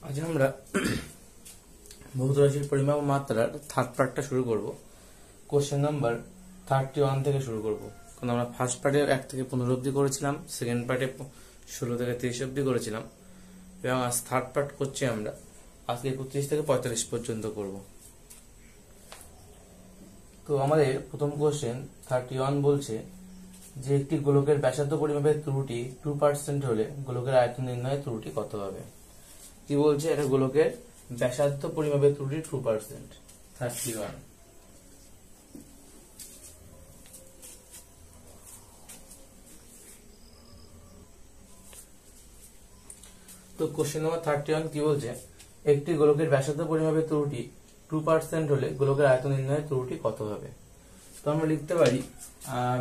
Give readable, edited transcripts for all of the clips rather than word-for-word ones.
আজ আমরা ভৌত রাশির পরিমাপ ও মাত্রার থার্ড পার্টটা শুরু করব। কোশ্চেন নাম্বার 31 থেকে শুরু করব, কারণ আমরা ফার্স্ট পার্টে 1 থেকে 15 অব্দি করেছিলাম, সেকেন্ড পার্টে 16 থেকে 30 অব্দি করেছিলাম, এবং আজ থার্ড পার্ট করছি আমরা। আজকে 31 থেকে 45 পর্যন্ত করব। তো আমাদের প্রথম কোশ্চেন 31 বলছে যে একটি গোলকের ব্যাসার্ধ পরিমাপের ত্রুটি 2% হলে গোলকের আয়তন নির্ণয়ের ত্রুটি কত হবে। কি বলছে, এটা গোলকের ব্যাসার্ধ পরিমাপের ত্রুটি 2%। 31 তো কোশ্চেন নাম্বার 31 কি বলছে, একটি গোলকের ব্যাসার্ধ পরিমাপের ত্রুটি 2% হলে গোলকের আয়তন নির্ণয়ের ত্রুটি কত হবে। তো আমরা লিখতে পারি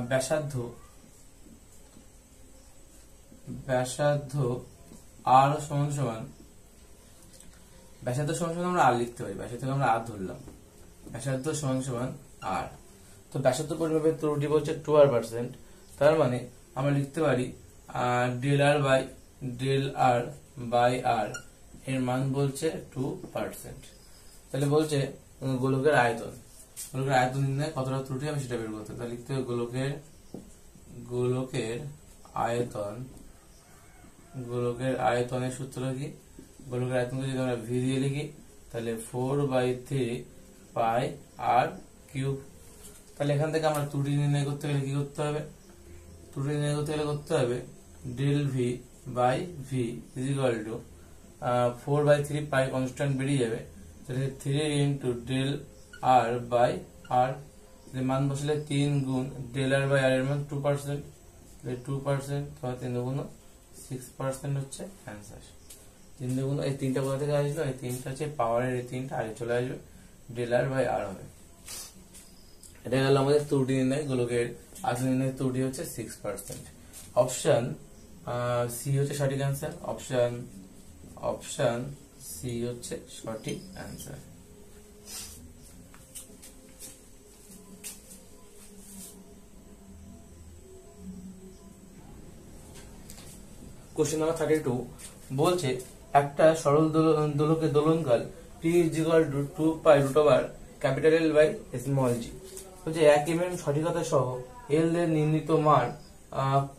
ব্যাসার্ধ আর সমান সমান ব্যাসার্ধ সমান সমান আমরা আর লিখতে পারি, ব্যাসার্ধ আমরা আর ধরলাম, ব্যাসার্ধ সমান সমান আর। তো ব্যাসার্ধ পরিমাপের ত্রুটি বলছে 2%, তার মানে আমরা লিখতে পারি ডেল আর বাই আর এর মান বলছে 2%। তাহলে বলছে গোলকের আয়তন নির্ণয় কতটা ত্রুটি হবে সেটা বের করতে হবে। তাহলে লিখতে হবে গোলকের আয়তনের সূত্র কি, গোলকের আয়তনকে যদি আমরা ভি দিয়ে লিখি তাহলে 4/3 পাই আর কিউব। তাহলে এখান থেকে আমরা ত্রুটি নির্ণয় করতে গেলে কি করতে হবে, করতে হবে del V by V is equal to 4/3 pi constant বেরিয়ে যাবে, তাহলে 3 into del R by R, মান বসলে 3 গুণ ডেল আর বাই আর এর মান 2%, 2% 3 গুণ 6% হচ্ছে অ্যান্সার। 3 গুণ এই 3টা কোথা থেকে আসলো, এই 3টা হচ্ছে পাওয়ারের, এই 3টা আগে চলে আসবে, ডেল আর বাই আর হবে। এটা গেল আমাদের ত্রুটি নির্ণয়, গোলকের আয়তন নির্ণয়ের ত্রুটি হচ্ছে 6%। অপশন সি হচ্ছে সঠিক অ্যান্সার, অপশন সি হচ্ছে সঠিক অ্যান্সার। কোশ্চেন নাম্বার 32 বলছে একটা সরল দোলকের দোলনকাল t = 2 pi √ capital L by small g। বলছে 1 mm সঠিকতা সহ L এর নির্ণীত মান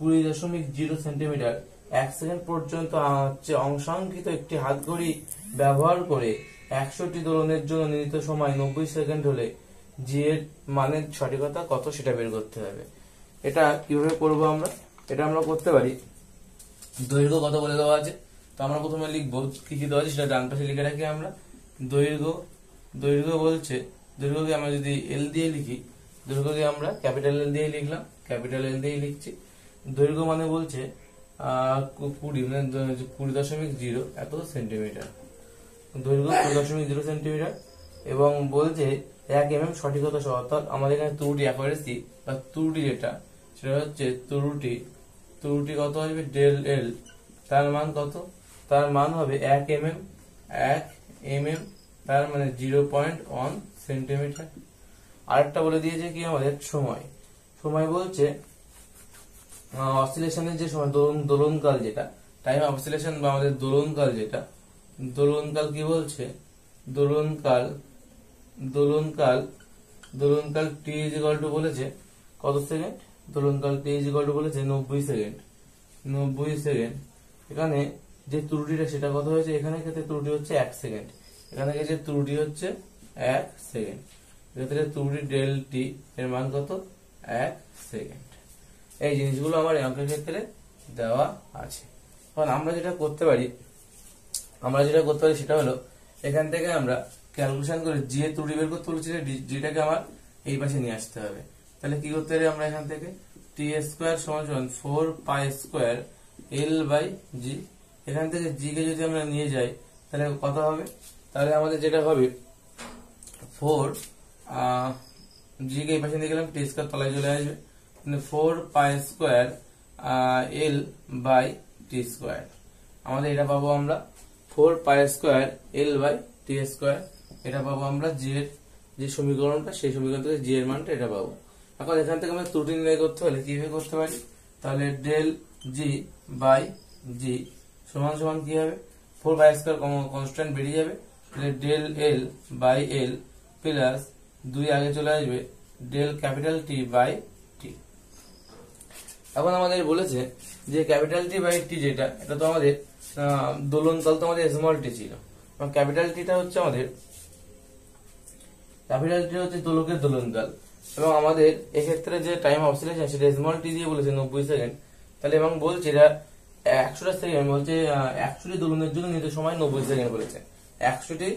20.0 সেন্টিমিটার 1 সেকেন্ড পর্যন্ত অংশাঙ্কিত একটি হাতঘড়ি ব্যবহার করে 100টি দোলনের জন্য নির্ণীত সময় 90 সেকেন্ড হলে g এর মানের সঠিকতা কত সেটা বের করতে হবে। এটা কিভাবে করব আমরা, এটা আমরা করতে পারি, দৈর্ঘ্য কত বলে দেওয়া আছে। তো আমরা প্রথমে লিখবো কি কি দেওয়া আছে সেটা ডান পাশে লিখে রাখি আমরা। দৈর্ঘ্য বলছে, দৈর্ঘ্যকে আমরা যদি এল দিয়ে লিখি, দৈর্ঘ্যকে আমরা ক্যাপিটাল এল দিয়ে লিখলাম, ক্যাপিটাল এল দিয়ে লিখছি। দৈর্ঘ্য মানে বলছে 20.0 এত সেন্টিমিটার, দৈর্ঘ্য 20.0 সেন্টিমিটার, এবং বলছে 1 mm সঠিকতা সহ, অর্থাৎ আমাদের এখানে ত্রুটি অ্যাকুরেসি বা ত্রুটি যেটা সেটা হচ্ছে ত্রুটি কত আসবে, ডেল এল, তার মান কত, তার মান হবে 1 mm, তার মানে 0.1 সেন্টিমিটার। আরেকটা বলে দিয়েছে কি আমাদের সময় বলছে অসিলেশনের যে সময়, দোলনকাল যেটা টাইম অসিলেশন বা আমাদের দোলনকাল যেটা, দোলনকাল কি বলছে, দোলনকাল t = বলেছে কত সেকেন্ড, দোলনকাল t = বলেছে 90 সেকেন্ড। এখানে যে ত্রুটিটা সেটা কত হয়েছে, এখানে ক্ষেত্রে ত্রুটি হচ্ছে 1 সেকেন্ড, এখানে যে ত্রুটি হচ্ছে 1 সেকেন্ড, এক্ষেত্রে ত্রুটি ডেল টি এর মান কত, 1 সেকেন্ড। এই জিনিসগুলো আমার এই অঙ্কের ক্ষেত্রে দেওয়া আছে। এখন আমরা যেটা করতে পারি সেটা হলো এখান থেকে আমরা ক্যালকুলেশন করে জি এর ত্রুটি বের করতে বলেছি, জিটাকে আমার এই পাশে নিয়ে আসতে হবে। তাহলে কি করতে পারি আমরা, এখান থেকে টি স্কোয়ার সমান 4 পাই স্কোয়ার এল বাই জি, এখান থেকে জি কে যদি আমরা নিয়ে যাই তাহলে কত হবে, তাহলে আমাদের যেটা হবে 4 জি কে এই পাশে নিয়ে গেলাম, টি স্কোয়ার তলায় চলে আসবে, 4 pi square L by T square. আমাদের এটা পাবো আমরা 4 pi square L by T square, এটা পাবো আমরা জি এর যে সমীকরণটা, সেই সমীকরণ থেকে জি এর মানটা এটা পাবো। এখন এখান থেকে আমরা ত্রুটি নির্ণয় করতে হলে কিভাবে করতে পারি, তাহলে ডেল জি বাই জি সমান কি হবে, 4 কনস্ট্যান্ট বেরিয়ে যাবে, তাহলে del L by L plus 2 আগে চলে আসবে del capital T by T. এখন আমাদের বলেছে যে ক্যাপিটাল টি বাই টি যেটা, এটা তো আমাদের দোলনতল তো আমাদের স্মল টি ছিল, এবং ক্যাপিটাল টিটা হচ্ছে আমাদের দোলকের দোলনতল, এবং আমাদের এক্ষেত্রে যে টাইম অসিলেশন সেটা স্মল টি দিয়ে বলেছে 90 সেকেন্ড। তাহলে এবং বলছে এটা 100টা সেকেন্ড, বলছে 100টি দোলনের জন্য নিতে সময় 90 সেকেন্ড বলেছে, 100টি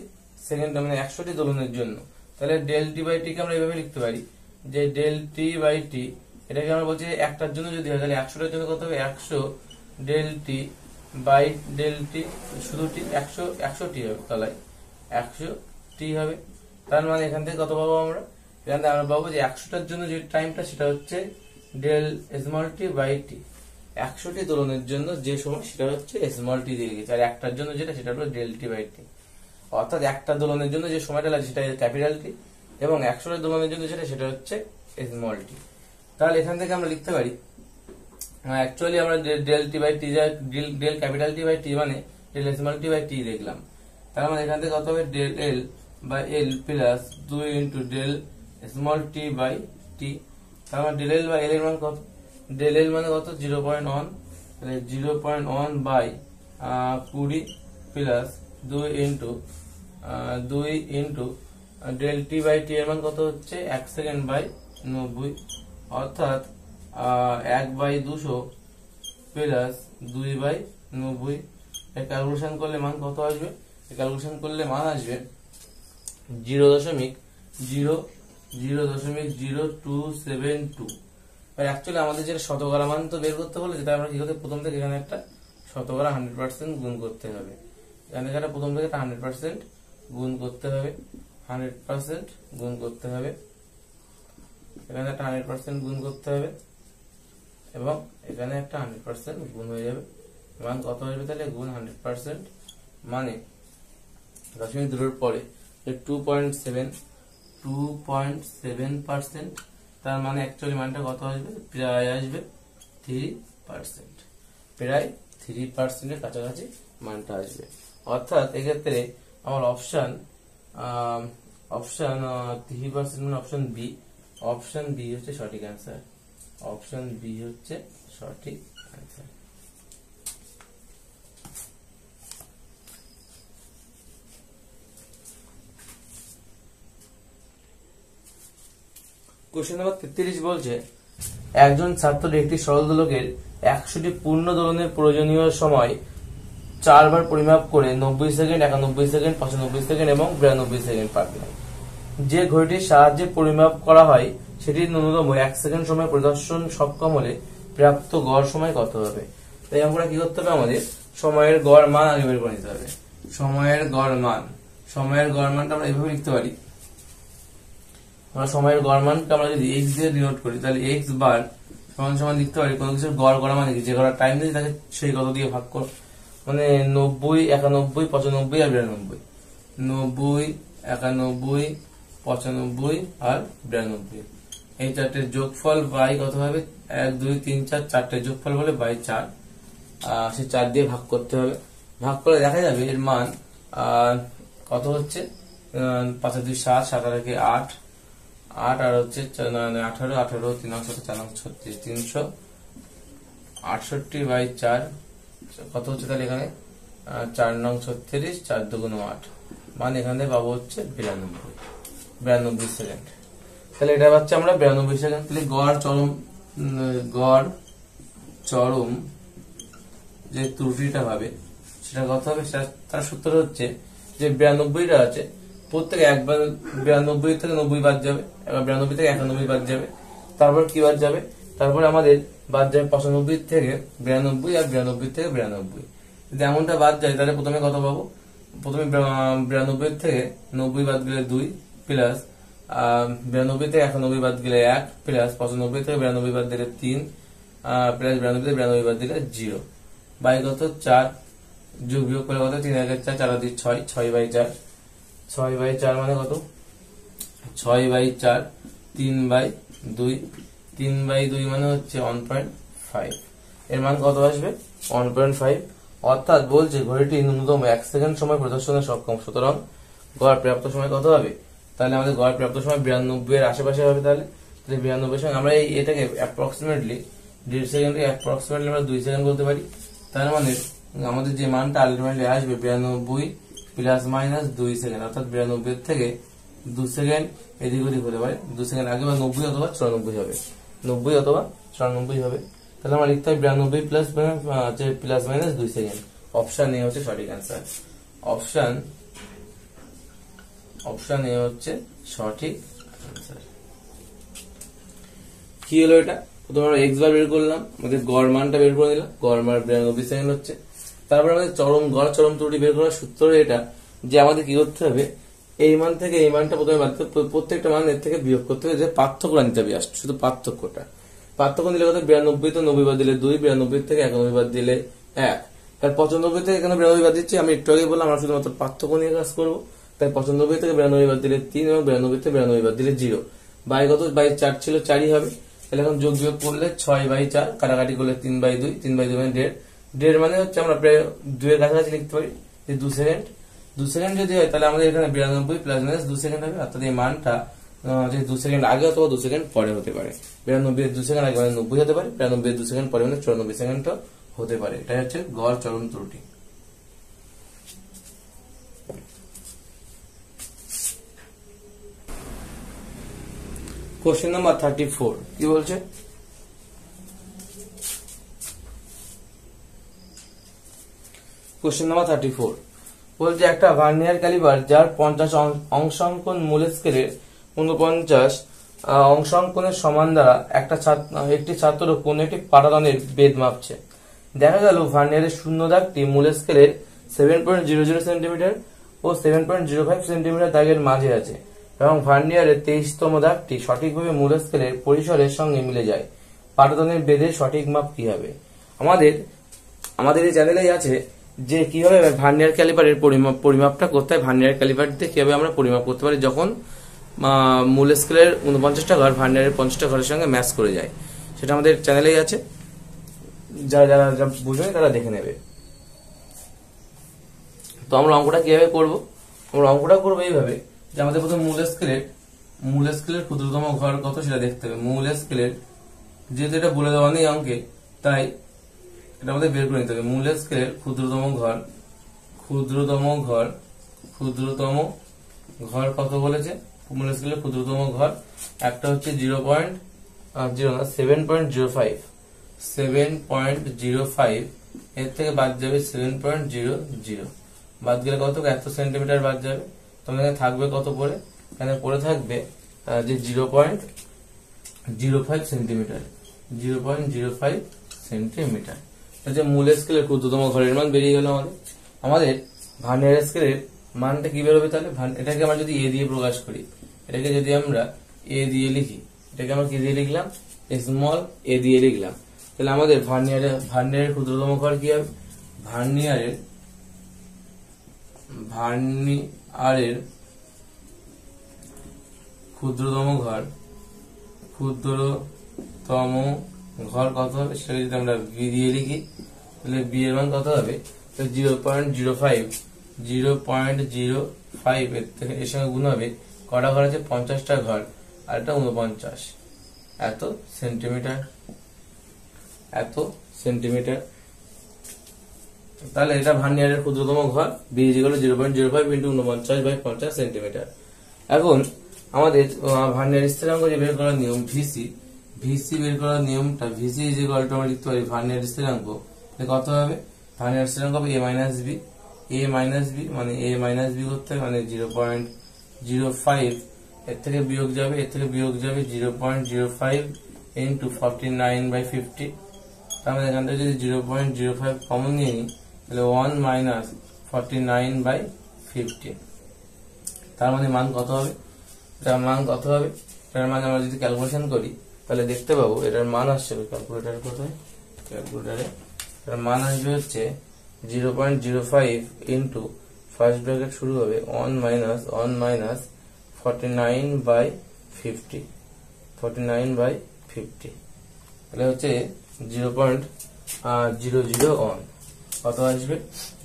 সেকেন্ড মানে 100টি দোলনের জন্য। তাহলে ডেল টি বাই টি কে আমরা এইভাবে লিখতে পারি যে ডেল টি বাই টি, এটাকে আমরা বলছি একটার জন্য যদি হয় তাহলে 100টার জন্য কত হবে, 100 del T by del T, শুধু টি 100 টি হবে, তাহলে 100 টি হবে। তার মানে এখান থেকে কত পাবো আমরা, এখান থেকে আমরা পাবো যে 100টার জন্য যে টাইমটা সেটা হচ্ছে ডেল স্মল টি বাই টি, 100টি দোলনের জন্য যে সময় সেটা হচ্ছে স্মল টি দিয়ে গেছে, আর একটার জন্য যেটা সেটা হলো ডেল টি বাই টি। অর্থাৎ একটা দোলনের জন্য যে সময়টা লাগে সেটা ক্যাপিটাল টি, এবং 100টা দোলনের জন্য সেটা হচ্ছে স্মল টি। তাহলে এখান থেকে আমরা লিখতে পারি অ্যাকচুয়ালি আমরা del T by T del capital T by T মানে del small T by T দেখলাম। তার মানে এখান থেকে কত হবে del L by L plus 2 into del small T by T. তার মানে ডেল এল বাই এল এর মান কত, ডেল এল মানে কত 0.1, তাহলে 0.1 by 20 plus 2 into del T by T এর মান কত হচ্ছে 1 সেকেন্ড বাই 90, অর্থাৎ 1 বাই 200 প্লাস 2 বাই 90। এর ক্যালকুলেশন করলে মান কত আসবে, ক্যালকুলেশন করলে মান আসবে 0.00272। অ্যাকচুয়ালি আমাদের যেটা শতকরা মান তো বের করতে হলে যেটা আমরা কি করতে, প্রথম থেকে এখানে একটা শতকরা 100% গুণ করতে হবে, এখানে প্রথম থেকে 100% গুণ করতে হবে, 100% গুণ করতে হবে, এখানে একটা 100% গুণ করতে হবে, এবং এখানে একটা 100% গুণ হয়ে যাবে, মান কত আসবে তাহলে গুণ 100% মানে দশমিক দুটোর পরে 2.7%, তার মানে অ্যাকচুয়ালি মানটা কত আসবে, প্রায় আসবে 3%, প্রায় 3% এর কাছাকাছি মানটা আসবে। অর্থাৎ এক্ষেত্রে আমার অপশন 3% মানে অপশন বি হচ্ছে সঠিক অ্যান্সার, অপশন বি হচ্ছে সঠিক অ্যান্সার। কোশ্চেন নাম্বার 33 বলছে একজন ছাত্র একটি সরল দোলকের 100টি পূর্ণ দোলনের প্রয়োজনীয় সময় 4 বার পরিমাপ করে 90 সেকেন্ড, 91 সেকেন্ড, 95 সেকেন্ড এবং 92 সেকেন্ড পাবে। যে ঘড়িটির সাহায্যে পরিমাপ করা হয় সেটি ন্যূনতম 1 সেকেন্ড সময় পরিদর্শন সক্ষম হলে প্রাপ্ত গড় সময় কত হবে। তাই আমরা কি করতে হবে, আমাদের সময়ের গড় মান আগে বের করে নিতে হবে। সময়ের গড় মানটা আমরা এইভাবে লিখতে পারি, আমরা সময়ের গড় মানকে আমরা যদি x দিয়ে ডিনোট করি তাহলে x বার সমান লিখতে পারি কোনো কিছুর গড় করা মানে কি, যে করা টাইম দিয়েছে তাকে সেই কত দিয়ে ভাগ কর, মানে 90, 91, 95 আর 92, 90, 91, 95 আর 92, এই চারটের যোগফল বাই কত হবে 1, 2, 3, 4, চারটের যোগফল বলে বাই 4, সে 4 দিয়ে ভাগ করতে হবে। ভাগ করে দেখা যাবে এর মান কত হচ্ছে, 5 2 7, 7 আর 8, 8 আর হচ্ছে 18, 18 3 4 36, 368 বাই 4 কত হচ্ছে, তাহলে এখানে 4 9 36, 4 2 8, মানে এখানে পাবো হচ্ছে 92 সেকেন্ড। তাহলে এটা পাচ্ছি আমরা 92 সেকেন্ড। তাহলে গড় চরম যে ত্রুটিটা হবে সেটা কত হবে, তার সূত্র হচ্ছে যে 92টা আছে প্রত্যেক একবার 92 থেকে 90 বাদ যাবে, এবার 92 থেকে 91 বাদ যাবে, তারপর কি বাদ যাবে, তারপর আমাদের বাদ যাবে 95 থেকে 92 আর 92 থেকে 92। যদি এমনটা বাদ যায় তাহলে প্রথমে কত পাবো, প্রথমে 92 থেকে 90 বাদ গেলে 2 প্লাস 92 থেকে 91 বাদ গেলে 1 প্লাস 95 থেকে 92 বাদ দিলে 3 প্লাস 92 থেকে 92 বাদ দিলে 0 বাই কত 4, যোগ বিয়োগ করে কত 3 1 4, 4 2 6, 6 বাই 4, 6 বাই 4 মানে কত 6 বাই 4, 3 বাই 2, 3 বাই 2 মানে হচ্ছে 1.5, এর মান কত আসবে 1.5, অর্থাৎ বলছে ঘড়িটি ন্যূনতম 1 সেকেন্ড সময় প্রদর্শনে সক্ষম। সুতরাং গড় প্রাপ্ত সময় কত হবে? তাহলে আমাদের গড় প্রাপ্ত সময় 92 এর আশেপাশে হবে। তাহলে 92 এর সঙ্গে আমরা এটাকে অ্যাপ্রক্সিমেটলি 1.5 সেকেন্ডকে অ্যাপ্রক্সিমেটলি আমরা 2 সেকেন্ড বলতে পারি। তার মানে আমাদের যে মানটা আলটিমেটলি আসবে 92 প্লাস মাইনাস 2 সেকেন্ড, অর্থাৎ 92 এর থেকে 2 সেকেন্ড এদিক ওদিক হতে পারে। 2 সেকেন্ড আগে বা 90 অথবা 94 হবে, 90 অথবা 94 হবে। তাহলে আমরা লিখতে হবে 92 plus minus 2 second. Option A হচ্ছে সঠিক অ্যান্সার। অপশন এ হচ্ছে সঠিক অ্যান্সার। কি হলো এটা? প্রথমে আমরা এক্স বার বের করলাম, আমাদের গড় মানটা বের করে নিলাম, গড় মান 92 সেকেন্ড হচ্ছে। তারপর আমাদের চরম ত্রুটি বের করার সূত্র এটা যে আমাদের কি করতে হবে, এই মান থেকে এই মানটা প্রথমে বাদ করতে, প্রত্যেকটা মান এর থেকে বিয়োগ করতে হবে, যে পার্থক্য নিতে হবে, শুধু পার্থক্য দিলে কত? 92 তো 90 বাদ দিলে 2, 92 থেকে 91 বাদ দিলে 1, তার 95 থেকে এখানে 92 বাদ দিচ্ছি। আমি একটু আগে বললাম আমরা শুধুমাত্র পার্থক্য নিয়ে কাজ করবো। তাই 95 থেকে 92 বাদ দিলে 3 এবং 92 থেকে 92 বাদ দিলে 0। বাই কত? বাই 4 ছিল, 4ই হবে। তাহলে এখন যোগ বিয়োগ করলে 6/4, কাটাকাটি করলে 3/2, 3/2 মানে 1.5 মানে হচ্ছে আমরা প্রায় 2 এর কাছাকাছি লিখতে পারি যে 2 সেকেন্ড। 2 সেকেন্ড যদি হয় তাহলে আমাদের এখানে 92 প্লাস মাইনাস 2 সেকেন্ড হবে, অর্থাৎ এই মানটা যে 2 সেকেন্ড আগে অথবা 2 সেকেন্ড পরে হতে পারে। 92 এর 2 সেকেন্ড আগে মানে 90 হতে পারে, 92 এর 2 সেকেন্ড পরে মানে 94 সেকেন্ড হতে পারে। এটাই হচ্ছে গড় চরম ত্রুটি। কোশ্চেন নাম্বার 34 কি বলছে? কোশ্চেন নাম্বার 34 বলছে একটা ভার্নিয়ার ক্যালিপার যার 50 অংশাঙ্কন মূল স্কেলের 49 অংশাঙ্কনের সমান দ্বারা একটি ছাত্র কোন একটি পাটাতনের বেদ মাপছে। দেখা গেল ভার্নিয়ারের শূন্য দাগটি মূল স্কেলের 7.00 সেন্টিমিটার ও 7.05 সেন্টিমিটার দাগের মাঝে আছে এবং ভার্নিয়ারের 23তম দাগটি সঠিকভাবে মূল স্কেলের পরিসরের সঙ্গে মিলে যায়। পাটাতনের বেদের সঠিক মাপ কি হবে? আমাদের এই চ্যানেলেই আছে যে কিভাবে ভার্নিয়ার ক্যালিপারের পরিমাপটা করতে হয়। ভার্নিয়ার ক্যালিপার দিয়ে কিভাবে আমরা পরিমাপ করতে পারি যখন মূল স্কেলের 49টা ঘর ভার্নিয়ারের 50টা ঘরের সঙ্গে ম্যাচ করে যায়, সেটা আমাদের চ্যানেলেই আছে। যারা বুঝবে তারা দেখে নেবে। তো আমরা অঙ্কটা কিভাবে করব? আমরা অঙ্কটা করবো এইভাবে যে আমাদের প্রথমে মূল স্কেলের ক্ষুদ্রতম ঘর কত সেটা দেখতে হবে। মূল স্কেলের যেহেতু এটা বলে দেওয়া নেই অঙ্কে, তাই এটা আমাদের বের করে নিতে হবে। মূল স্কেলের ক্ষুদ্রতম ঘর কত বলেছে? মূল স্কেলের ক্ষুদ্রতম ঘর একটা হচ্ছে 7.05, এর থেকে বাদ যাবে 7.00, বাদ গেলে কত? 100 সেন্টিমিটার বাদ যাবে। তোমার এখানে থাকবে কত পরে? এখানে পরে থাকবে যে 0.05 সেন্টিমিটার, 0.05 সেন্টিমিটার। যে মূল স্কেলের ক্ষুদ্রতম ঘরের মান বেরিয়ে গেল। আমাদের ভার্নিয়ার স্কেলের মানটা কি বেরোবে? তাহলে এটাকে আমরা যদি এ দিয়ে প্রকাশ করি, এটাকে যদি আমরা এ দিয়ে লিখি, এটাকে আমরা কি দিয়ে লিখলাম? স্মল এ দিয়ে লিখলাম। তাহলে আমাদের ভার্নিয়ারের ক্ষুদ্রতম ঘর কি হবে? ভার্নিয়ারের ক্ষুদ্রতম ঘর কত হবে? সেটা যদি আমরা বি দিয়ে লিখি তাহলে বি এর মান কত হবে? 0.05 এর থেকে এর সঙ্গে গুণ হবে কটা ঘর আছে? 50টা ঘর, আর এটা 49, এত সেন্টিমিটার। তাহলে এটা ভার্নিয়ারের ক্ষুদ্রতম ঘর, বি ইকুয়াল 0.05 ইন্টু 49/50 সেন্টিমিটার। এখন আমাদের ভার্নিয়ার স্থিরাঙ্ক যে বের করার নিয়ম ভিসি বের করার নিয়মটা, ভিসি ইকুয়াল টু আমরা লিখতে পারি ভার্নিয়ার স্থিরাঙ্ক কত হবে? ভার্নিয়ার স্থিরাঙ্ক হবে a মাইনাস বি, মানে a মাইনাস বি করতে হবে, মানে 0.05 এর থেকে বিয়োগ যাবে 0.05 ইন্টু 49/50। তার মানে এখান থেকে যদি 0.05 কমন নিয়ে নিই তাহলে 1 মাইনাস 49/50। তার মানে মান কত হবে? এটার মান আমরা যদি ক্যালকুলেশন করি তাহলে দেখতে পাবো এটার মান আসছে ক্যালকুলেটারে। কোথায় ক্যালকুলেটারে? এটার মান আসবে হচ্ছে 0.05 ইন্টু ফার্স্ট ব্র্যাকেট শুরু হবে 1 মাইনাস 49/50, তাহলে হচ্ছে 0.001। কত আসবে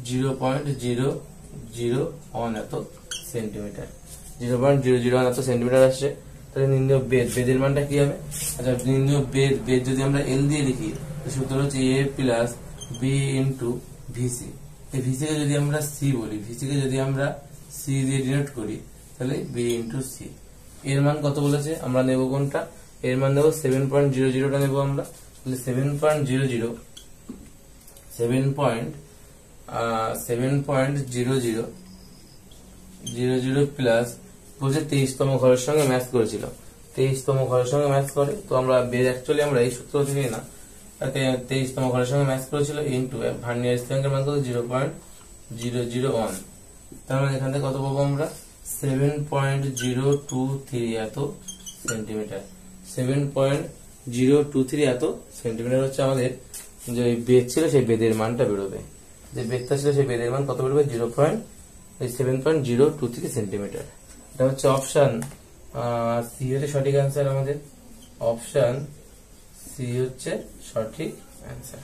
0.001 এত সেন্টিমিটার, 0.001 এত সেন্টিমিটার আসছে। তাহলে নির্ণয় বেদ, বেদের মানটা কি হবে? আচ্ছা নির্ণয় বেদ, বেদ যদি আমরা এল দিয়ে লিখি সূত্র হচ্ছে এ প্লাস বি ইন্টু ভিসি। এই ভিসি কে যদি আমরা সি বলি, ভিসি কে যদি আমরা সি দিয়ে ডিনোট করি তাহলে বি ইন্টু সি। এর মান কত বলেছে? আমরা নেব কোনটা? এর মান নেব 7.00টা নেব আমরা। তাহলে 7.00 প্লাস বলছে 23তম ঘরের সঙ্গে ম্যাচ করেছিল, 23তম ঘরের সঙ্গে ম্যাচ করে। তো আমরা বেদ অ্যাকচুয়ালি আমরা এই সূত্র থেকে না, 23তম ঘরের সঙ্গে ম্যাচ করেছিল ইন্টু ভার্নিয়ার স্থিরাঙ্কের মান কত 0.001। তার মানে এখান থেকে কত পাবো আমরা 7.023 এত সেন্টিমিটার। 7.023 এত সেন্টিমিটার হচ্ছে আমাদের যে বেদ ছিল সেই বেদের মানটা বেরোবে, যে বেদটা ছিল সেই বেদের মান কত বেরোবে 7.023 সেন্টিমিটার। এটা হচ্ছে অপশন সি হচ্ছে সঠিক অ্যান্সার আমাদের, অপশন সি হচ্ছে সঠিক অ্যান্সার।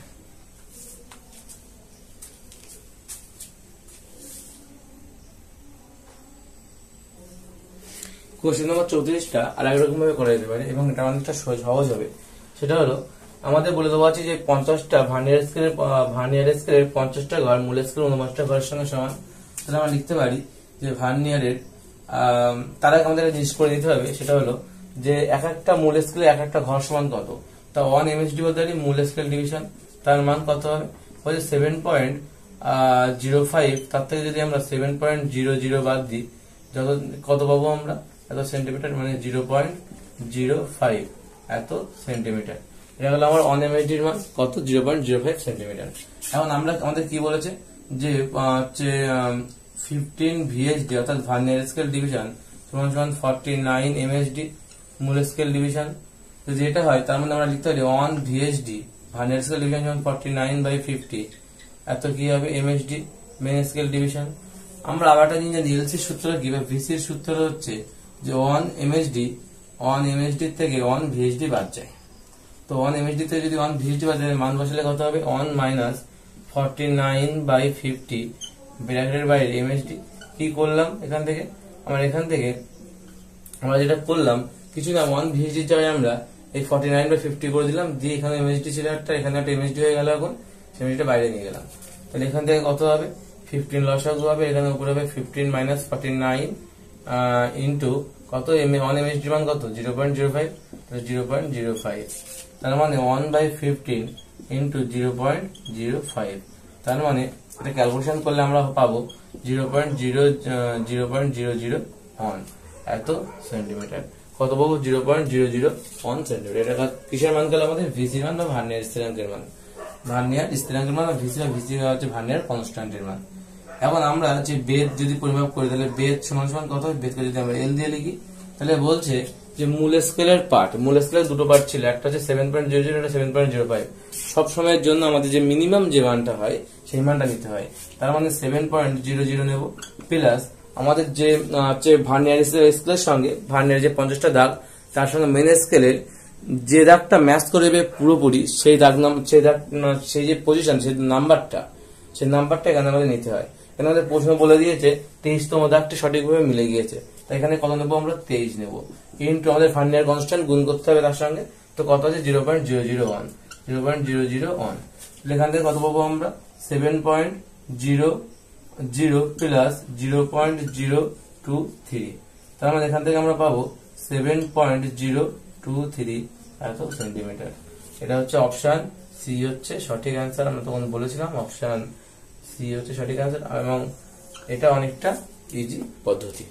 কোশ্চেন নম্বর 34টা আর একরকম ভাবে করা যেতে পারে এবং এটা অনেকটা সহজ হবে। সেটা হলো আমাদের বলে দেওয়া আছে যে 50টা ভার্নিয়ার স্কেলের 50টা ঘর মূল স্কেল 49টা ঘরের সঙ্গে সমান। তাহলে আমরা লিখতে পারি যে ভার্নিয়ারের তার আগে আমাদের জিনিস করে দিতে হবে, সেটা হলো যে এক একটা মূল স্কেলে এক একটা ঘর সমান কত। তা 1 MSD বলতে পারি মূল স্কেল ডিভিশন, তার মান কত হবে? বলছে 7.05। তার থেকে যদি আমরা 7.00 বাদ দিই যত কত পাবো আমরা? এত সেন্টিমিটার, মানে 0.05 এত সেন্টিমিটার। এটা হলো আমার 1 MSD এর মান কত 0.05 সেন্টিমিটার। এখন আমরা আমাদের কি বলেছে যে 15 VSD অর্থাৎ ভার্নিয়ার স্কেল ডিভিশন সমান 49 MSD মূল স্কেল ডিভিশন। তো যেটা হয় তার মানে আমরা লিখতে পারি 1 VSD ভার্নিয়ার স্কেল ডিভিশন সমান 49/50 এত কি হবে MSD মেন স্কেল ডিভিশন। আমরা আবার একটা জিনিস জানি এলসি সূত্র কি বা ভিসির সূত্র হচ্ছে যে 1 MSD থেকে 1 VSD বাদ যায়। তো 1 MSD থেকে যদি 1 VSD বাদ যায় মান বসালে কত হবে 1 - 49/50 ব্র্যাকেটের বাইরে MSD। কি করলাম এখান থেকে আমরা যেটা করলাম কিছু না 1 VSD জায়গায় আমরা এই 49/50 করে দিলাম, দিয়ে এখানে MSD ছিল একটা, এখানে একটা MSD হয়ে গেল। এখন MSD বাইরে নিয়ে গেলাম, তাহলে এখান থেকে কত হবে 15 লসাগু হবে, এখানে উপরে হবে 15 - 49 ইন্টু কত 1 MSD মান কত 0.05, 0.05 তার মানে 1/15 ইন্টু 0.05। তার মানে এটা ক্যালকুলেশন করলে আমরা পাবো 0.001 এত সেন্টিমিটার। কত পাবো 0.001 সেন্টিমিটার। এটা কিসের মান গেল আমাদের? ভিসির মান বা ভার্নিয়ার স্থিরাঙ্কের মান। ভার্নিয়ার স্থিরাঙ্কের মান ভিসি হচ্ছে ভার্নিয়ার কনস্ট্যান্টের মান। এখন আমরা যে বেদ যদি পরিমাপ করি তাহলে বেদ সমান সমান কত? বেদকে যদি আমরা এল দিয়ে লিখি তাহলে বলছে যে মূল স্কেলের দুটো পার্ট ছিল, একটা হচ্ছে 7.00 একটা 7.05। সব সময়ের জন্য আমাদের যে মিনিমাম যে মানটা হয় সেই মানটা নিতে হয়। তার মানে 7.00 নেব প্লাস আমাদের যে ভার্নিয়ার স্কেলের সঙ্গে ভার্নিয়ার যে 50টা দাগ তার সঙ্গে মেন স্কেলের যে দাগটা ম্যাচ করবে পুরোপুরি সেই সেই যে পজিশন সেই নাম্বারটা এখানে আমাদের নিতে হয়। এখানে আমাদের প্রশ্ন বলে দিয়েছে 23তম দাগটি সঠিকভাবে মিলে গিয়েছে, তাই এখানে কত নেবো আমরা 23 নেব ইন্টু আমাদের ভার্নিয়ার কনস্ট্যান্ট গুণ করতে হবে তার সঙ্গে। তো কত আছে 0.001 এখান থেকে কত পাবো আমরা 7.00 প্লাস 0.023। তার মানে এখান থেকে আমরা পাবো 7.023 এত সেন্টিমিটার। এটা হচ্ছে অপশন সি হচ্ছে সঠিক অ্যান্সার। আমরা তখন বলেছিলাম অপশন সি হচ্ছে সঠিক অ্যান্সার এবং এটা অনেকটা ইজি পদ্ধতি।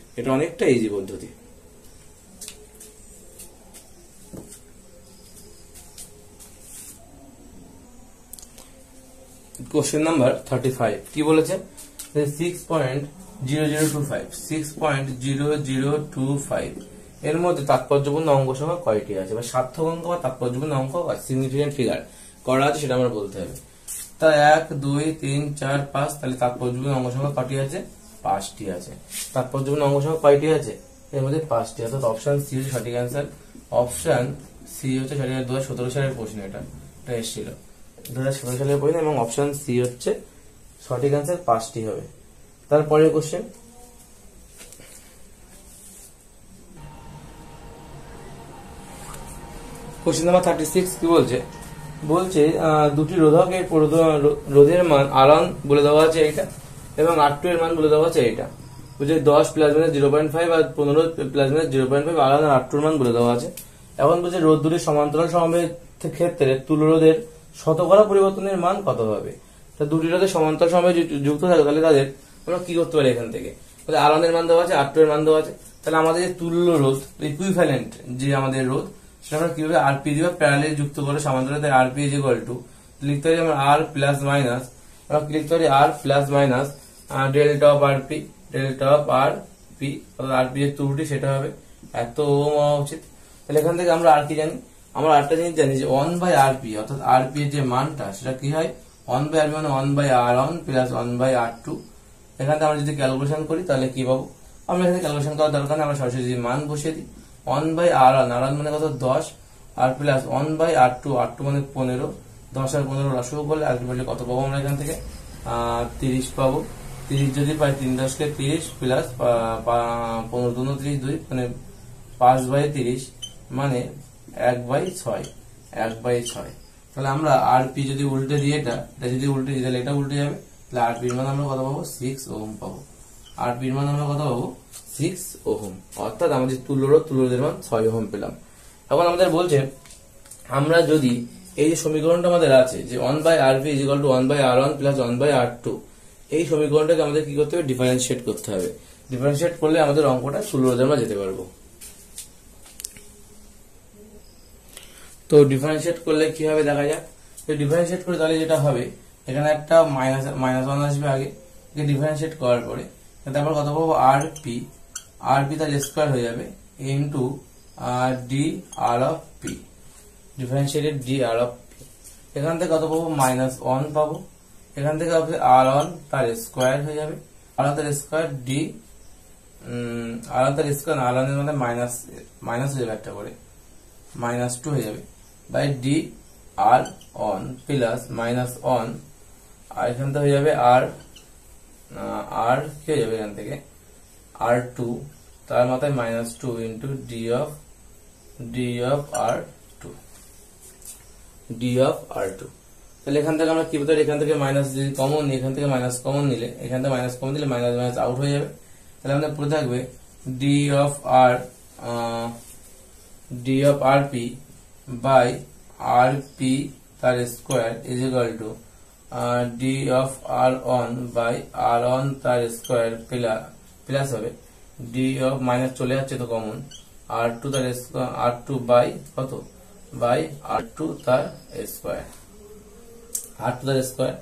কোশ্চেন নাম্বার 35 কি বলেছে? 6.0025 এর মধ্যে তাৎপর্যপূর্ণ অঙ্ক সংখ্যা কয়টি আছে বা সার্থক অঙ্ক বা তাৎপর্যপূর্ণ অঙ্ক বা সিগনিফিকেন্ট ফিগার করা আছে সেটা আমরা বলতে হবে। তা 1 2 3 4 5 তাহলে তাৎপর্যপূর্ণ অঙ্ক সংখ্যা কয়টি আছে? 5টি আছে। তাৎপর্যপূর্ণ অঙ্ক সংখ্যা কয়টি আছে? এর মধ্যে 5টি, অর্থাৎ অপশন সি হচ্ছে সঠিক অ্যান্সার। অপশন সি হচ্ছে সঠিক। 2017 সালের প্রশ্ন এটা এসেছিল 2017 সালের প্রশ্ন এবং অপশন সি হচ্ছে সঠিক অ্যান্সার 5টি হবে। তারপরে কোশ্চেন, কোশ্চেন নাম্বার 36 কি বলছে, বলছে দুটি রোধকের রোধের মান R1 বলে দেওয়া আছে এইটা এবং R2 এর মান বলে দেওয়া আছে এইটা। বুঝে 10 প্লাস মাইনাস 0.5 আর 15 প্লাস মাইনাস 0.5 R1 আর R2 এর মান বলে দেওয়া আছে। এখন বলছে রোধ দুটির সমান্তরাল সমবায়ের ক্ষেত্রে তুল্যরোধের শতকরা পরিবর্তনের মান কত হবে। তা দুটি রোধের সমান্তরাল সমবায় যুক্ত থাকে, তাহলে তাদের আমরা কি করতে পারি, এখান থেকে R1 এর মান দেওয়া আছে, R2 এর মান দেওয়া আছে, তাহলে আমাদের যে তুল্য রোধ ইকুইভ্যালেন্ট যে আমাদের রোধ সেটা আমরা কিভাবে আরপি দিয়ে প্যারালাল যুক্ত করে সমান্তরাল, তাই আরপি ইজ ইকুয়াল টু লিখতে পারি আমরা আর প্লাস মাইনাস, আমরা লিখতে পারি আর plus minus delta of RP, delta of RP, অর্থাৎ আরপি যে ত্রুটি সেটা হবে এত ওহম হওয়া উচিত। তাহলে এখান থেকে আমরা আর কি জানি, আমরা আরটা জিনিস জানি যে 1 বাই আরপি, অর্থাৎ আরপি এর যে মানটা সেটা কি হয় 1 বাই আরপি মানে 1 by R1 plus 1 by R2। এখান থেকে আমরা যদি ক্যালকুলেশন করি তাহলে কি পাবো, আমরা এখানে ক্যালকুলেশন করার দরকার নেই, আমরা সরাসরি যদি মান বসিয়ে দিই 1 বাই R1, R1 মানে কত 10 আর প্লাস 1 বাই R2, R2 মানে 15, 10 আর 15 লসাগু করলে আলটিমেটলি কত পাবো আমরা এখান থেকে 30 পাবো। 30 যদি পাই 3 10 কে 30 প্লাস 15 2 30 2 মানে 5 বাই 30 মানে 1 বাই 6, 1 বাই 6। তাহলে আমরা আরপি যদি উল্টে দিই এটা যদি উল্টে দিই তাহলে এটা উল্টে যাবে, তাহলে আরপি এর মান আমরা কত পাবো 6 ওহম পাবো। আরপি এর মান আমরা কত পাবো 6 ওহম, অর্থাৎ আমাদের তুল্যরোধের মান 6 ওহম পেলাম। এখন আমাদের বলছে আমরা যদি এই যে সমীকরণটা আমাদের আছে যে 1 by RP is equal to 1 by R1 plus 1 by R2, এই সমীকরণটাকে আমাদের কি করতে হবে, ডিফারেন্সিয়েট করতে হবে। ডিফারেন্সিয়েট করলে আমাদের অঙ্কটা তুল্যরোধে আমরা যেতে পারবো। তো ডিফারেন্সিয়েট করলে কি হবে দেখা যাক। তো ডিফারেন্সিয়েট করে তাহলে যেটা হবে, এখানে একটা মাইনাস 1 আসবে আগে, ডিফারেন্সিয়েট করার পরে তারপর কত পাবো আরপি, আরপি তার স্কোয়ার হয়ে যাবে into D R of P, differentiated D R of P. এখান থেকে কত পাবো -1 পাবো, এখান থেকে R1 তার স্কোয়ার হয়ে যাবে, R1 তার স্কোয়ার ডি R1 তার স্কোয়ার, R1 এর মধ্যে মাইনাস হয়ে যাবে একটা করে, -2 হয়ে যাবে by D R on plus -1, আর এখান থেকে হয়ে যাবে আর কি হয়ে যাবে এখান থেকে R2 তার মাথায় -2 ইন্টু ডি অফ R2। তাহলে এখান থেকে আমরা কি বলতে পারি, এখান থেকে মাইনাস যদি কমন নিই, এখান থেকে মাইনাস কমন নিলে, এখান থেকে মাইনাস কমন দিলে মাইনাস মাইনাস আউট হয়ে যাবে। তাহলে আমাদের পড়ে থাকবে D of RP by RP তার square is equal to D of R1 by R1 তার স্কোয়ার প্লাস হবে ডি অফ মাইনাস চলে যাচ্ছে তো কমন R2 তার স্কোয়ার, R2 বাই কত বাই R2 তার স্কোয়ার, R2 তার স্কোয়ার।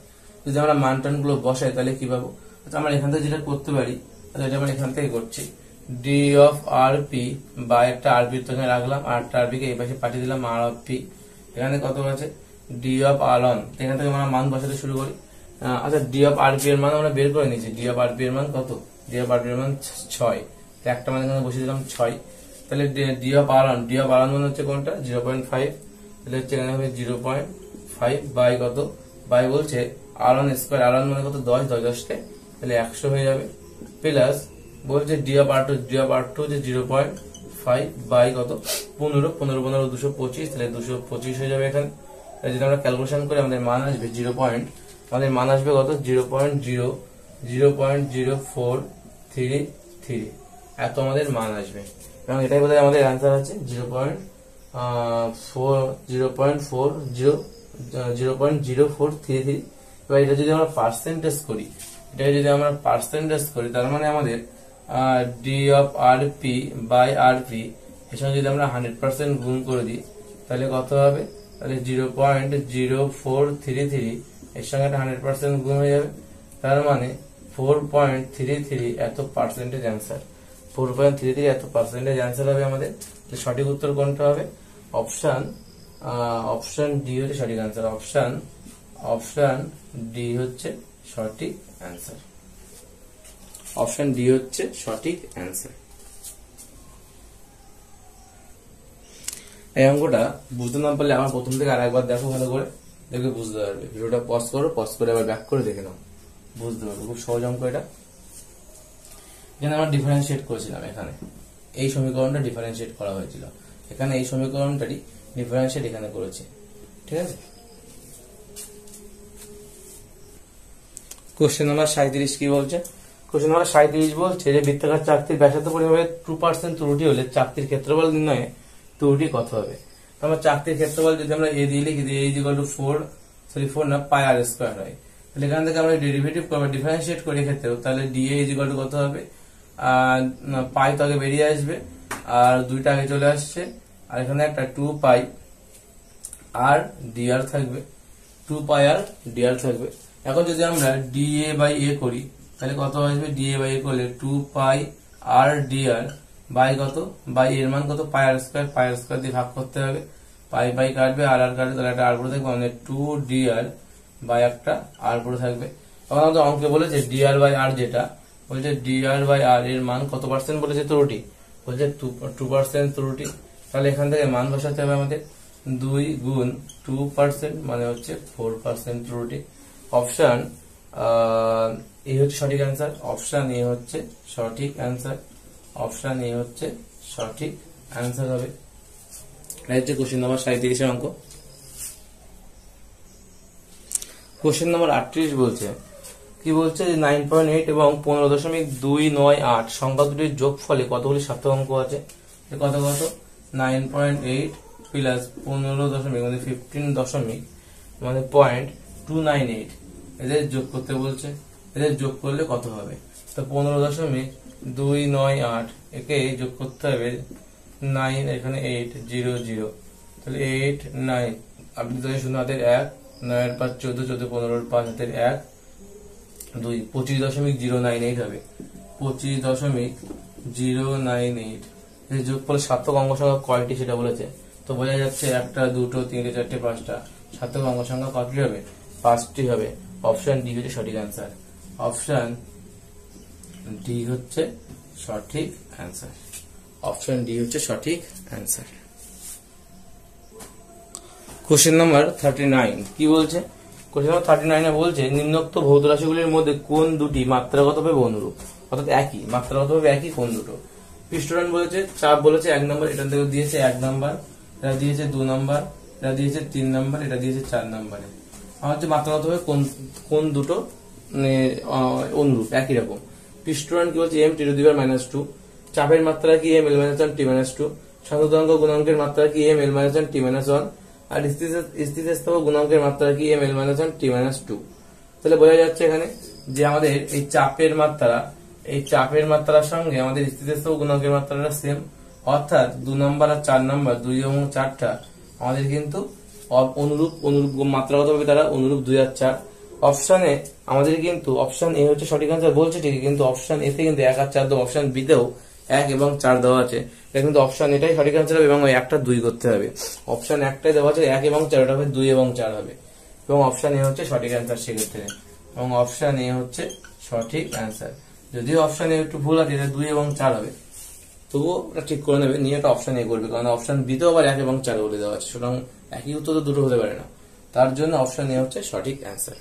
যদি আমরা মান টান গুলো বসাই তাহলে কি পাবো, আমরা এখান থেকে যেটা করতে পারি তাহলে এটা আমরা এখান থেকে করছি ডি অফ আরপি বাই একটা আরপি তো এখানে রাখলাম, আর একটা আরপি কে এই পাশে পাঠিয়ে দিলাম আর অফ পি, এখানে কত আছে ডি অফ R1, এখান থেকে আমরা মান বসাতে শুরু করি। আচ্ছা ডি অফ আরপি এর মান আমরা বের করে নিয়েছি, ডি অফ আরপি এর মান কত, ডি অফ আরপি এর মান 6, একটা মান এখানে বসিয়ে দিলাম 6। তাহলে ডি অফ R1 মানে হচ্ছে কোনটা 0.5, তাহলে হচ্ছে এখানে হবে 0.5 বাই কত, বাই বলছে R1 স্কোয়ার, R1 মানে কত 10, 10 কে তাহলে 100 হয়ে যাবে, প্লাস বলছে ডি অফ R2 যে 0.5 বাই কত 15, 15 225, তাহলে 225 হয়ে যাবে এখানে। যদি আমরা ক্যালকুলেশন করি আমাদের মান আসবে আমাদের মান আসবে কত 0.0433, এত আমাদের মান আসবে, এবং এটাই বোধহয় আমাদের অ্যান্সার আছে 0.0433। এবার এটা যদি আমরা পার্সেন্টেজ করি, তার মানে আমাদের D of RP by RP এর সঙ্গে যদি আমরা 100% গুণ করে দিই তাহলে কত হবে, তাহলে 0.0433 এর সঙ্গে একটা 100% গুণ হয়ে যাবে, তার মানে 4.33 এত পার্সেন্টেজ অ্যান্সার, 4.33 এত পার্সেন্টেজ অ্যান্সার হবে আমাদের। সঠিক উত্তর কোনটা হবে, অপশন ডি হচ্ছে সঠিক অ্যান্সার, অপশন ডি হচ্ছে সঠিক অ্যান্সার, অপশন ডি হচ্ছে সঠিক অ্যান্সার। এই অঙ্কটা বুঝতে না পারলে আমার প্রথম থেকে আরেকবার দেখো, ভালো করে দেখে বুঝতে পারবে। ভিডিওটা পজ করো, পজ করে আবার ব্যাক করে দেখে নাও। বুঝতে পারবে। খুব সহজ অঙ্ক এটা। এখানে আমরা ডিফারেন্সিয়েট করেছিলাম, এখানে এই সমীকরণটা ডিফারেন্সিয়েট করা হয়েছিল, এখানে এই সমীকরণটারই ডিফারেন্সিয়েট এখানে করেছি, ঠিক আছে। কোশ্চেন নাম্বার 37 কি বলছে? কোশ্চেন নাম্বার 37 বলছে যে বৃত্তাকার চাকতির ব্যাসার্ধ পরিমাপে 2% ত্রুটি হলে চাকতির ক্ষেত্রফল নির্ণয়ে ত্রুটি কত হবে? আমরা চাকতির ক্ষেত্রফল যদি আমরা এ দিয়ে লিখি, এ ইকুয়াল টু 4 না পাই আর স্কয়ার হয়, তাহলে এখান থেকে আমরা ডেরিভেটিভ করবো, ডিফারেন্সিয়েট করি ক্ষেত্রেও, তাহলে ডিএ ইকুয়াল টু কত হবে? পাই তো আগে বেরিয়ে আসবে, আর দুইটা আগে চলে আসছে, আর এখানে একটা 2 পাই আর ডিআর থাকবে, 2 পাই আর ডিআর থাকবে। এখন যদি আমরা ডিএ বাই এ করি, তাহলে কত আসবে? ডিএ বাই এ করলে 2 পাই আর ডিআর বাই কত? বাই এর মান কত? পাই আর স্কয়ার দিয়ে ভাগ করতে হবে, পাই বাই কাটবে, আর আর কাটবে, তাহলে একটা আর পড়ে থাকবে, মানে 2 ডিআর বাই একটা আর পড়ে থাকবে। এখন আমাদের অঙ্কে বলেছে ডিআর বাই আর, যেটা বলছে ডিআর বাই আর এর মান কত পার্সেন্ট বলেছে ত্রুটি? বলছে 2% ত্রুটি। তাহলে এখান থেকে মান বসাতে হবে আমাদের, 2 গুণ 2% মানে হচ্ছে 4% ত্রুটি। অপশন এ হচ্ছে সঠিক অ্যান্সার, অপশন এ হচ্ছে সঠিক অ্যান্সার, অপশন এ হচ্ছে সঠিক অ্যান্সার হবে। এটা হচ্ছে কোশ্চেন নাম্বার 37 এর অঙ্ক। কোশ্চেন নাম্বার 38 বলছে, কি বলছে? 9.8 এবং 15.298 সংখ্যা দুটির যোগফলে কতগুলি সার্থক অঙ্ক আছে? কত কত? 9.8 প্লাস 15 মানে 15 মানে 0.298, এদের যোগ করতে বলছে। এদের যোগ করলে কত হবে? তো 15.298 একে যোগ করতে হবে 9, এখানে 8 0 0, তাহলে 8 9, আপনি তো শূন্য হাতের 1, 9 এর 5 14, 14 15 এর 5 হাতের 1 2, 25.098 হবে, 25.098। এর যোগফল সার্থক অঙ্ক সংখ্যা কয়টি সেটা বলেছে। তো বোঝা যাচ্ছে 1টা 2টো 3টে 4টে 5টা, সার্থক অঙ্ক সংখ্যা কতটি হবে? 5টি হবে। অপশন ডি হচ্ছে সঠিক অ্যান্সার, অপশন ডি হচ্ছে সঠিক অ্যান্সার, অপশন ডি হচ্ছে সঠিক অ্যান্সার। কোশ্চেন নাম্বার 39 কি বলছে? কোশ্চেন নাম্বার 39 বলছে নিম্নোক্ত ভৌত রাশিগুলির মধ্যে কোন দুটি মাত্রাগতভাবে অনুরূপ, অর্থাৎ একই, মাত্রাগতভাবে একই কোন দুটো? পিস্টন বলেছে, চাপ বলেছে 1 নম্বর, এটা থেকে দিয়েছে 1 নম্বর, এটা দিয়েছে 2 নম্বর, এটা দিয়েছে 3 নম্বর, এটা দিয়েছে 4 নম্বরে। আমার হচ্ছে মাত্রাগতভাবে কোন দুটো অনুরূপ একই রকম। পিস্টন কি বলছে? m t to the power -2, চাপের মাত্রা কি m l - 1 t - 2, সংযুক্তাঙ্ক গুণাঙ্কের মাত্রা কি m l - 1 t - 1, আর স্থিতিস্থাপক গুণাঙ্কের মাত্রা কি m l - 1 t - 2। তাহলে বোঝা যাচ্ছে এখানে যে আমাদের এই চাপের মাত্রার সঙ্গে আমাদের স্থিতিস্থাপক গুণাঙ্কের মাত্রাটা সেম, অর্থাৎ 2 নম্বর আর 4 নম্বর, 2 এবং 4টা আমাদের কিন্তু অনুরূপ মাত্রাগতভাবে তারা অনুরূপ 2 আর 4। অপশনে আমাদের কিন্তু অপশন এ হচ্ছে সঠিক অ্যান্সার বলছে ঠিকই, কিন্তু অপশন এতে কিন্তু 1 আর 4 দেওয়া, অপশন বি তেও 1 এবং 4 দেওয়া আছে, এটা কিন্তু অপশন এটাই সঠিক অ্যান্সার হবে এবং ওই একটা 2 করতে হবে। অপশন একটাই দেওয়া আছে 1 এবং 4, ওটা হবে 2 এবং 4 হবে, এবং অপশন এ হচ্ছে সঠিক অ্যান্সার সেক্ষেত্রে, এবং অপশন এ হচ্ছে সঠিক অ্যান্সার। যদিও অপশন এ একটু ভুল আছে, এটা 2 এবং 4 হবে, তবুও ওটা ঠিক করে নেবে, নিয়ে একটা অপশন এ করবে, কারণ অপশন বি তেও আবার 1 এবং 4 বলে দেওয়া আছে, সুতরাং একই উত্তর তো দুটো হতে পারে না, তার জন্য অপশন এ হচ্ছে সঠিক answer.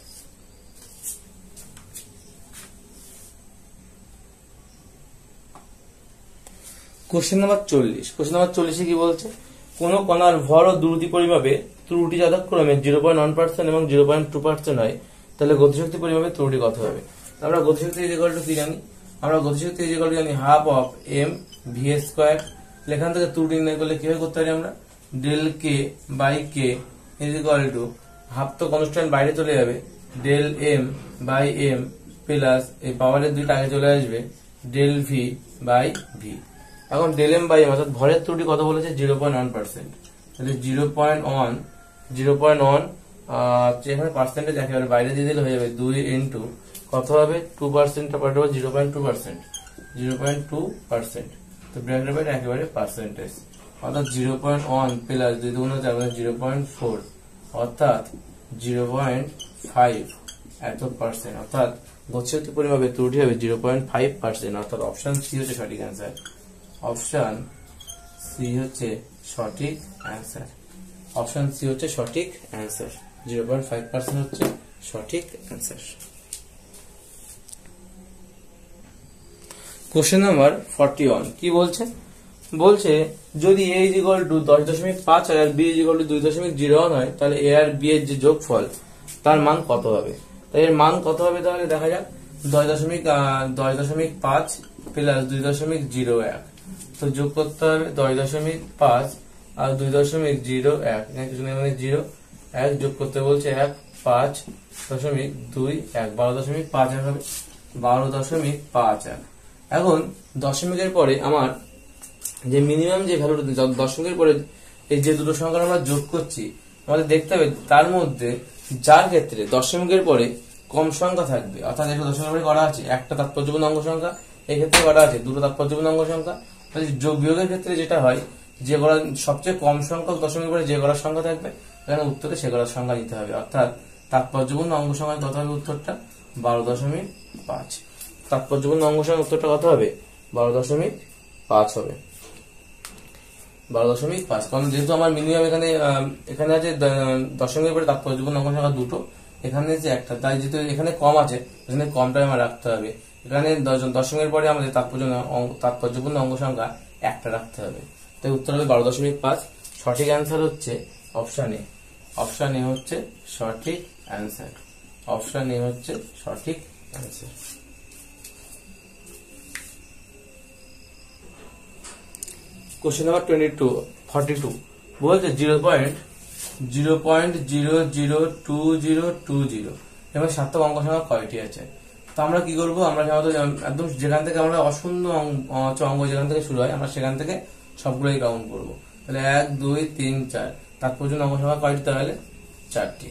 Question number 40। Question number 40 কি বলছে? কোন কণার ভর ও দ্রুতি পরিমাপে ত্রুটি যথাক্রমে 0.1% এবং 0.2% হয়, তাহলে গতিশক্তি পরিমাপে ত্রুটি কত হবে? আমরা গতিশক্তি ইকুয়াল টু কি জানি? আমরা গতিশক্তি ইকুয়াল টু জানি half of m v square. এখান থেকে ত্রুটি নির্ণয় করলে কিভাবে করতে পারি আমরা? Del K by K is equal to half, তো কনস্ট্যান্ট বাইরে চলে যাবে, del m by m plus এই পাওয়ারের দুইটা আগে চলে আসবে, ডেল v বাই v। এখন ডেল এম বাই এম অর্থাৎ ভরের ত্রুটি কত বলেছে? 0.1%। তাহলে 0.1 এখানে পার্সেন্টেজ একেবারে বাইরে দিয়ে দিলে হয়ে যাবে 2 ইন্টু কত হবে? 2%, 0.2%, 0.2%, তো ব্র্যাকেটের বাইরে একেবারে পার্সেন্টেজ, অর্থাৎ 0.1 প্লাস 2 গুণ 4 মানে 0.4, অর্থাৎ 0.5 এত পার্সেন্ট, অর্থাৎ গতিশক্তি পরিমাপে ত্রুটি হবে 0.5%, অর্থাৎ অপশন সি হচ্ছে সঠিক অ্যান্সার, অপশন সি হচ্ছে সঠিক অ্যান্সার, অপশন সি হচ্ছে সঠিক অ্যান্সার, 0.5% হচ্ছে সঠিক অ্যান্সার। কোশ্চেন নাম্বার 41 কি বলছে? বলছে যদি a = 10.5 আর b = 2.01 হয় তাহলে a আর b এর যে যোগফল তার মান কত হবে? তাই এর মান কত হবে তাহলে দেখা যাক। 10.5 প্লাস 2.01, তো যোগ করতে হবে 10.5 আর 2.01, এখানে কিছু নেই মানে 0, 1 যোগ করতে বলছে 1, 5.21, 12.51 হবে, 12.51। এখন দশমিকের পরে আমার যে মিনিমাম যে ভ্যালুটা দশমিকের পরে এই যে দুটো সংখ্যা আমরা যোগ করছি, আমাদের দেখতে হবে তার মধ্যে যার ক্ষেত্রে দশমিকের পরে কম সংখ্যা থাকবে, অর্থাৎ একটা দশমিকের পরে করা আছে একটা তাৎপর্যপূর্ণ অঙ্ক সংখ্যা, এই ক্ষেত্রে করা আছে দুটো তাৎপর্যপূর্ণ অঙ্ক সংখ্যা। তাহলে যোগ বিয়োগের ক্ষেত্রে যেটা হয়, যে করা সবচেয়ে কম সংখ্যক দশমিকের পরে যে করার সংখ্যা থাকবে এখানে উত্তরে সে করার সংখ্যা দিতে হবে, অর্থাৎ তাৎপর্যপূর্ণ অঙ্ক সংখ্যা কত হবে উত্তরটা? 12.5। তাৎপর্যপূর্ণ অঙ্ক সংখ্যা উত্তরটা কত হবে? 12.5 হবে, 12.5। কারণ যেহেতু আমার মিনিমাম এখানে আছে দশমিকের পরে তাৎপর্যপূর্ণ অঙ্ক সংখ্যা দুটো, এখানে যে একটা, তাই যেহেতু এখানে কম আছে এখানে কমটাই আমার রাখতে হবে। এখানে দশমিকের পরে আমাদের তাৎপর্যপূর্ণ অঙ্ক সংখ্যা একটা রাখতে হবে, তাই উত্তর হবে 12.5। সঠিক অ্যান্সার হচ্ছে অপশন এ। অপশন এ হচ্ছে সঠিক অ্যান্সার। অপশন এ হচ্ছে সঠিক অ্যান্সার। কোশ্চেন নাম্বার 42 বলছে 0.002020 এবং সার্থক অঙ্ক সংখ্যা কয়টি আছে? তো আমরা কি করবো, আমরা একদম যেখান থেকে আমরা অশূন্য অঙ্ক যেখান থেকে শুরু হয় আমরা সেখান থেকে সবগুলোই কাউন্ট করবো। তাহলে 1 2 3 4, তাৎপর্যপূর্ণ অঙ্ক সংখ্যা কয়টি? তাহলে 4টি।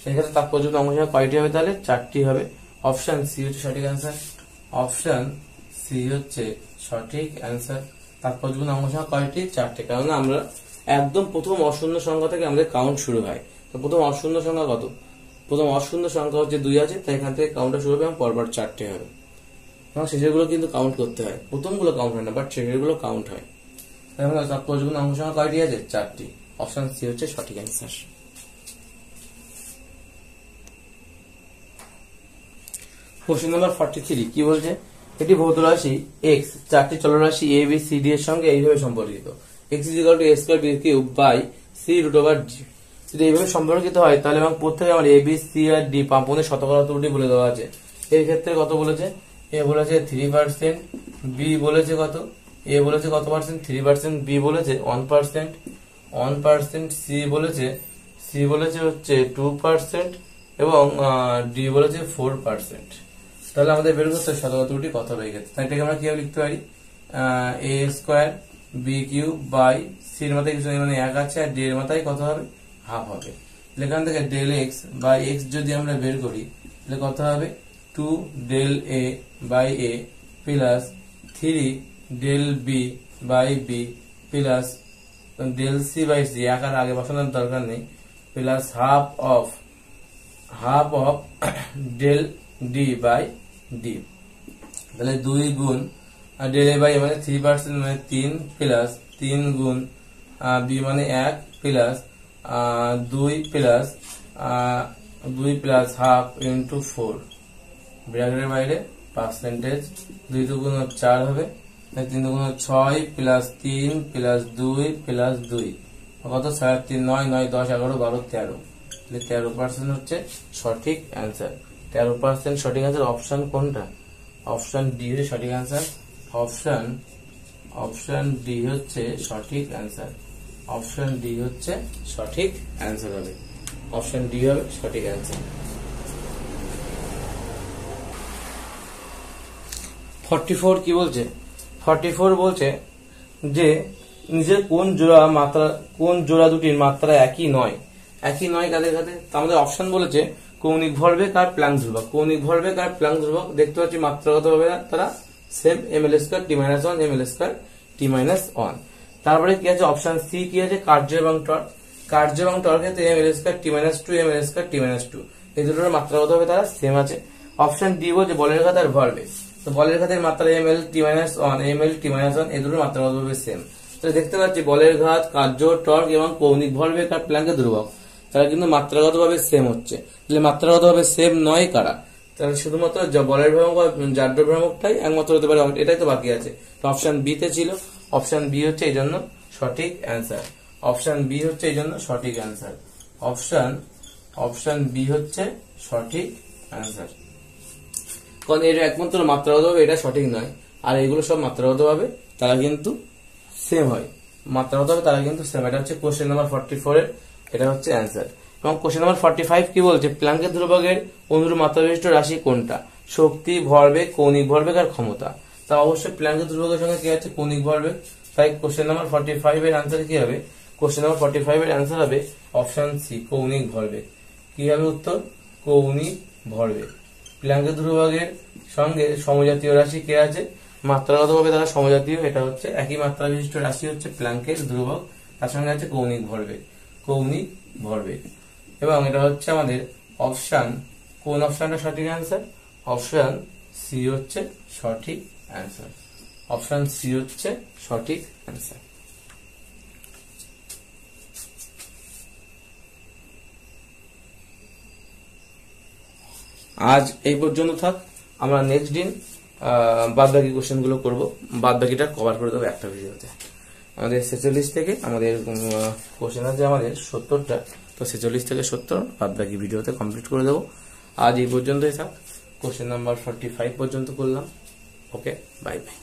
সেক্ষেত্রে তাৎপর্যপূর্ণ অঙ্ক সংখ্যা কয়টি হবে? তাহলে 4টি হবে। অপশন সি হচ্ছে সঠিক অ্যান্সার। অপশন সি হচ্ছে সঠিক অ্যান্সার। তাৎপর্যপূর্ণ অঙ্ক সংখ্যা কয়টি? 4টি। কারণ আমরা একদম প্রথম অশূন্য সংখ্যা থেকে আমাদের কাউন্ট শুরু হয়। তো প্রথম অশূন্য সংখ্যা কত? প্রথম অশূন্য সংখ্যা হচ্ছে 2 আছে, তাই এখান থেকে কাউন্টটা শুরু হবে এবং পরপর 4টে হবে। এবং শেষের গুলো কিন্তু কাউন্ট করতে হয়, প্রথমগুলো কাউন্ট হয় না, বাট শেষের গুলো কাউন্ট হয়। তাৎপর্যপূর্ণ অঙ্ক সংখ্যা কয়টি আছে? 4টি। অপশন সি হচ্ছে সঠিক অ্যান্সার। কোশ্চেন নাম্বার 43 কি বলছে? এটি ভৌত রাশি x 4টি চলরাশি a b c d এর সঙ্গে এইভাবে সম্পর্কিত। x = a²b³/c√d। যদি এইভাবে সম্পর্কিত হয় তাহলে এবং প্রত্যেকে আমার a b c R d পাম্পনের শতকরা ত্রুটি বলে দেওয়া আছে। এই ক্ষেত্রে কত বলেছে? a বলেছে 3%, b বলেছে কত? a বলেছে কত পার্সেন্ট? 3%, b বলেছে 1%, 1%, c বলেছে হচ্ছে 2% এবং d বলেছে 4%। তাহলে আমাদের বের করতে হবে শতকরা ত্রুটি কত হবে এই ক্ষেত্রে। তাই এটাকে আমরা কিভাবে লিখতে পারি? a²b³ c এর মাথায় কিছু মানে 1 আছে আর d এর মাথায় কত হবে? হাফ হবে। এখান থেকে ∂x/x যদি আমরা বের করি তাহলে কত হবে? 2∂a/a plus 3∂b/b plus ∂c/c, আকার আগে বসানোর দরকার নেই, প্লাস হাফ অফ ∂d/d। তাহলে 2 গুণ ∂a/a মানে 3% মানে 3 প্লাস 3 গুণ b মানে 1 প্লাস 2 প্লাস হাফ ইন্টু 4, ব্র্যাকেটের বাইরে পার্সেন্টেজ, 2 দুগুণ 4 হবে, 3 দুগুণ 6 প্লাস 3 প্লাস 2 প্লাস 2 কত? 6 3 9 9 10 11 12 13। 13% হচ্ছে সঠিক অ্যান্সার। 13% সঠিক অ্যান্সার। অপশন কোনটা? অপশন ডি হচ্ছে সঠিক অ্যান্সার। অপশন ডি হচ্ছে সঠিক অ্যান্সার। অপশন ডি হচ্ছে সঠিক অ্যান্সার হবে। অপশন ডি হবে সঠিক অ্যান্সার। 44 কি বলছে? 44 বলছে যে নিজের কোন জোড়া দুটির মাত্রা একই নয়। একই নয় কাদের কাছে? আমাদের অপশন বলেছে কৌণিক ভরবেগ আর প্ল্যাঙ্ক ধ্রুবক। কৌণিক ভরবেগ আর প্ল্যাঙ্ক ধ্রুবক দেখতে পাচ্ছি মাত্রাগতভাবে তারা same, ml² t-1 ml² t-1। তারপরে কি আছে? অপশন সি কি আছে? কার্য এবং টর্ক। কার্য এবং টর্ক ক্ষেত্রে ml² t-2 ml² t-2, এই দুটোর মাত্রাগতভাবে তারা সেম আছে। অপশন ডি বলছে বলের ঘাত আর ভরবেগ। তো বলের ঘাতের মাত্রা ml t-1 এই দুটোর মাত্রাগতভাবে সেম। তো দেখতে পাচ্ছি বলের ঘাত, কার্য, টর্ক এবং কৌণিক ভরবেগ আর প্ল্যাঙ্কের ধ্রুবক তারা কিন্তু মাত্রাগতভাবে সেম হচ্ছে। তাহলে মাত্রাগতভাবে সেম নয় কারা? তাহলে শুধুমাত্র বলের ভ্রামক বা জাড্য ভ্রামকটাই একমাত্র হতে পারে, এটাই তো বাকি আছে। তো অপশন বি তে ছিল, অপশন বি হচ্ছে এই জন্য সঠিক অ্যান্সার। অপশন বি হচ্ছে এই জন্য সঠিক অ্যান্সার। অপশন বি হচ্ছে সঠিক অ্যান্সার। কারণ এটা একমাত্র মাত্রাগত ভাবে এটা সঠিক নয়, আর এগুলো সব মাত্রাগত ভাবে তারা কিন্তু সেম হয়, মাত্রাগত ভাবে তারা কিন্তু সেম। এটা হচ্ছে কোশ্চেন নাম্বার 44 এর, এটা হচ্ছে অ্যান্সার। এবং কোশ্চেন নাম্বার 45 কি বলছে, প্ল্যাঙ্কের ধ্রুবকের অনুরূপ মাত্রা বিশিষ্ট রাশি কোনটা? শক্তি, ভরবেগ, কৌণিক ভরবেগ আর ক্ষমতা। তা অবশ্যই প্ল্যাঙ্কের ধ্রুবকের সঙ্গে কি আছে, কৌণিক ভরবেগ। তাই কোশ্চেন নাম্বার 45 এর অ্যান্সার কি হবে? কোশ্চেন নাম্বার 45 এর অ্যান্সার হবে অপশন সি, কৌণিক ভরবেগ। কি হবে উত্তর? কৌণিক ভরবেগ। প্ল্যাঙ্কের ধ্রুবকের সঙ্গে সমজাতীয় রাশি কে আছে? মাত্রাগতভাবে তারা সমজাতীয়, এটা হচ্ছে একই মাত্রা বিশিষ্ট রাশি হচ্ছে প্ল্যাঙ্কের ধ্রুবক, তার সঙ্গে আছে কৌণিক ভরবেগ, কৌণিক ভরবেগ। এবং এটা হচ্ছে আমাদের অপশন, কোন অপশনটা সঠিক অ্যান্সার? অপশন সি হচ্ছে সঠিক অ্যান্সার। অপশন সি হচ্ছে সঠিক অ্যান্সার। আজ এই পর্যন্ত থাক, আমরা নেক্সট দিন বাদ বাকি কোশ্চেন গুলো করবো, বাদ বাকিটা কভার করে দেবো একটা ভিডিওতে। আমাদের 46 থেকে আমাদের কোশ্চেন আছে আমাদের 70টা, তো 46 থেকে 70 বাদ বাকি ভিডিওতে কমপ্লিট করে দেবো। আজ এই পর্যন্তই থাক, কোশ্চেন নাম্বার 45 পর্যন্ত করলাম। ওকে, বাই বাই।